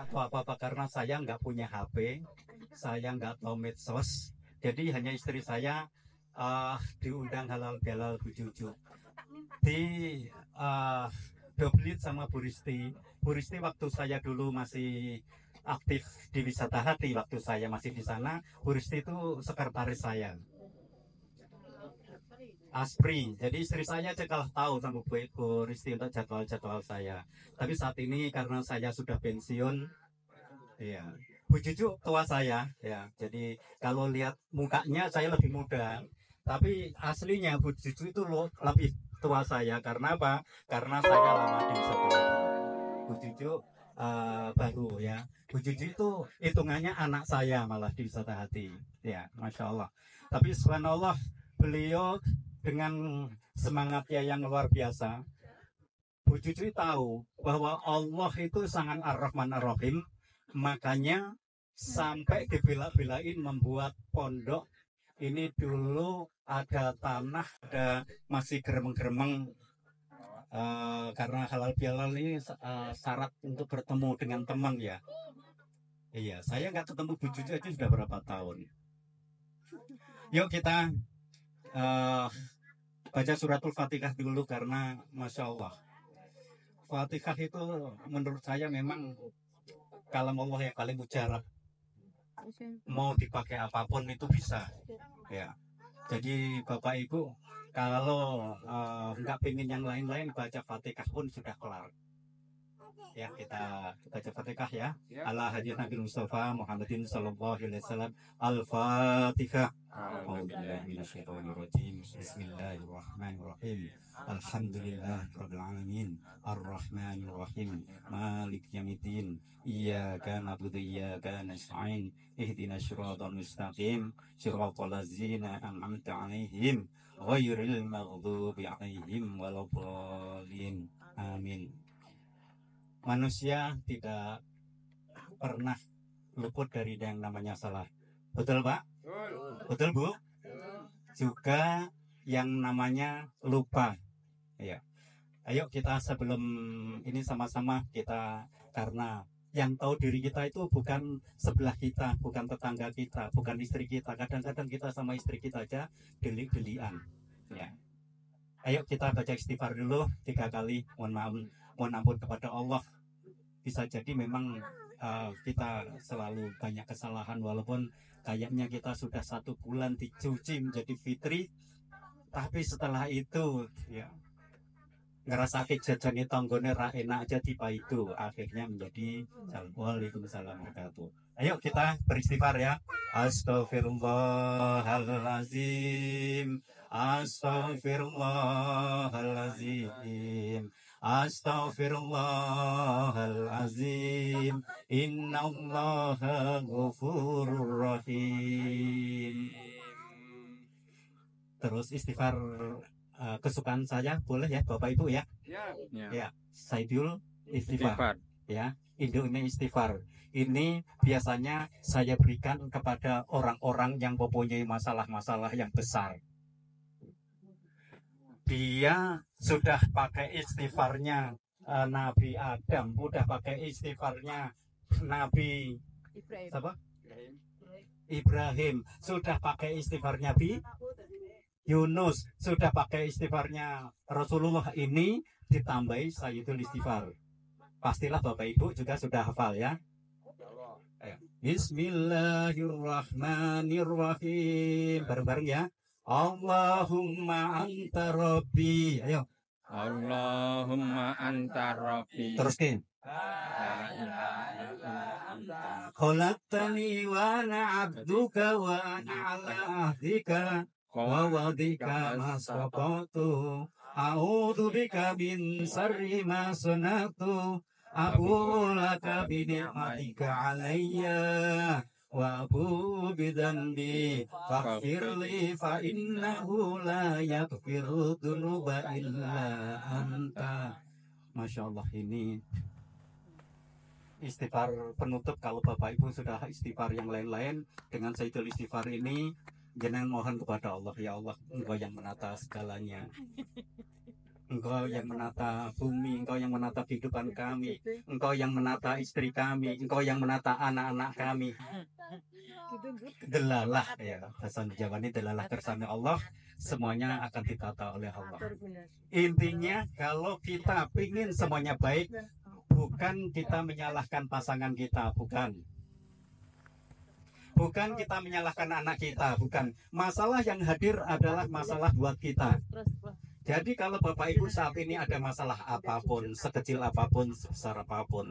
nggak tahu apa-apa karena saya nggak punya HP, saya nggak tahu medsos. Jadi hanya istri saya diundang halal bihalal Bu Juju di uh, Doblit sama Bu Risti. Bu Risti waktu saya dulu masih aktif di Wisata Hati, waktu saya masih di sana, Bu Risti itu sekretaris saya. Aspri, jadi istri saya cekalah tahu sama Bu Risti untuk jadwal-jadwal saya. Tapi saat ini karena saya sudah pensiun, ya Bu Juju tua saya, ya. Jadi kalau lihat mukanya saya lebih muda, tapi aslinya Bu Juju itu lebih tua saya. Karena apa? Karena saya lama di Wisata Hati. Bu Juju baru ya. Bu Juju itu hitungannya anak saya malah di Wisata Hati, ya, masya Allah. Tapi subhanallah beliau dengan semangatnya yang luar biasa. Bu Juju tahu bahwa Allah itu sangat Ar-Rahman Ar-Rahim, makanya sampai dibela-belain membuat pondok. Ini dulu ada tanah, ada masih geremeng-geremeng, karena halal bihalal ini syarat untuk bertemu dengan teman ya. Iya, saya nggak ketemu Bu Juju aja sudah berapa tahun. Yuk kita baca suratul Fatihah dulu karena masya Allah Fatihah itu menurut saya memang kalam Allah yang paling mujarab, mau dipakai apapun itu bisa ya. Jadi Bapak Ibu kalau nggak pengen yang lain-lain baca Fatihah pun sudah kelar ya. Kita baca Fatihah ya. Ala hadir Nabi Mustafa Muhammadin sallallahu alaihi wasallam. Al-Fatihah. Bismillahirrahmanirrahim. Alhamdulillahirabbil alamin. Arrahmanirrahim. Malik yaumiddin. Iyyaka na'budu wa iyyaka nasta'in. Ihdinas siratal mustaqim. Siratal ladzina an'amta 'alaihim ghairil maghdubi 'alaihim waladdallin. Amin. Manusia tidak pernah luput dari yang namanya salah. Betul Pak? Betul Bu? Juga yang namanya lupa. Ya. Ayo kita sebelum ini sama-sama kita, karena yang tahu diri kita itu bukan sebelah kita, bukan tetangga kita, bukan istri kita. Kadang-kadang kita sama istri kita aja geli-gelian. Ya. Ayo kita baca istighfar dulu 3 kali. Mohon ampun kepada Allah. Bisa jadi memang kita selalu banyak kesalahan, walaupun kayaknya kita sudah 1 bulan dicuci menjadi fitri, tapi setelah itu ya ngerasa jajan tanggone ra enak aja tiba itu akhirnya menjadi Waalaikumsalam warahmatullahi wabarakatuh. Ayo kita beristighfar ya. Astaghfirullahalazim. Astaghfirullahalazim. Astaghfirullahalazim. Innallaha ghafurur rahim. Terus istighfar kesukaan saya boleh ya Bapak Ibu ya? Ya. Saidul istighfar. Ya, Indo ini istighfar. Ini biasanya saya berikan kepada orang-orang yang mempunyai masalah-masalah yang besar. Dia sudah pakai istighfarnya Nabi Adam, sudah pakai istighfarnya Nabi Ibrahim, sudah pakai istighfarnya Yunus, sudah pakai istighfarnya Rasulullah, ini ditambahi Sayyidul Istighfar. Pastilah Bapak Ibu juga sudah hafal ya. Bismillahirrahmanirrahim. Bareng-bareng ya. Allahumma anta rabbi. Ayo. Allahumma anta rabbi. Teruskan. Khalaqtani wa ana 'abduka wa ana 'ala ahdika wa wadika masaqatu. A'udzu bika min syarri ma sanatu. Aku laka bi ni'matika 'alayya wa abu bidzanbi faghfirli fa innahu la yaghfiru dzunuba illa anta. Masya Allah, ini istighfar penutup. Kalau Bapak Ibu sudah istighfar yang lain-lain, dengan Sayyidul Istighfar ini jangan mohon kepada Allah, ya Allah Engkau yang menata segalanya. Engkau yang menata bumi, Engkau yang menata kehidupan kami, Engkau yang menata istri kami, Engkau yang menata anak-anak kami. Delalah ya, bahasa Jawa ini delalah kersane Allah, semuanya akan ditata oleh Allah. Intinya kalau kita ingin semuanya baik, bukan kita menyalahkan pasangan kita, bukan. Bukan kita menyalahkan anak kita, bukan. Masalah yang hadir adalah masalah buat kita. Jadi kalau Bapak Ibu saat ini ada masalah apapun, sekecil apapun, sebesar apapun,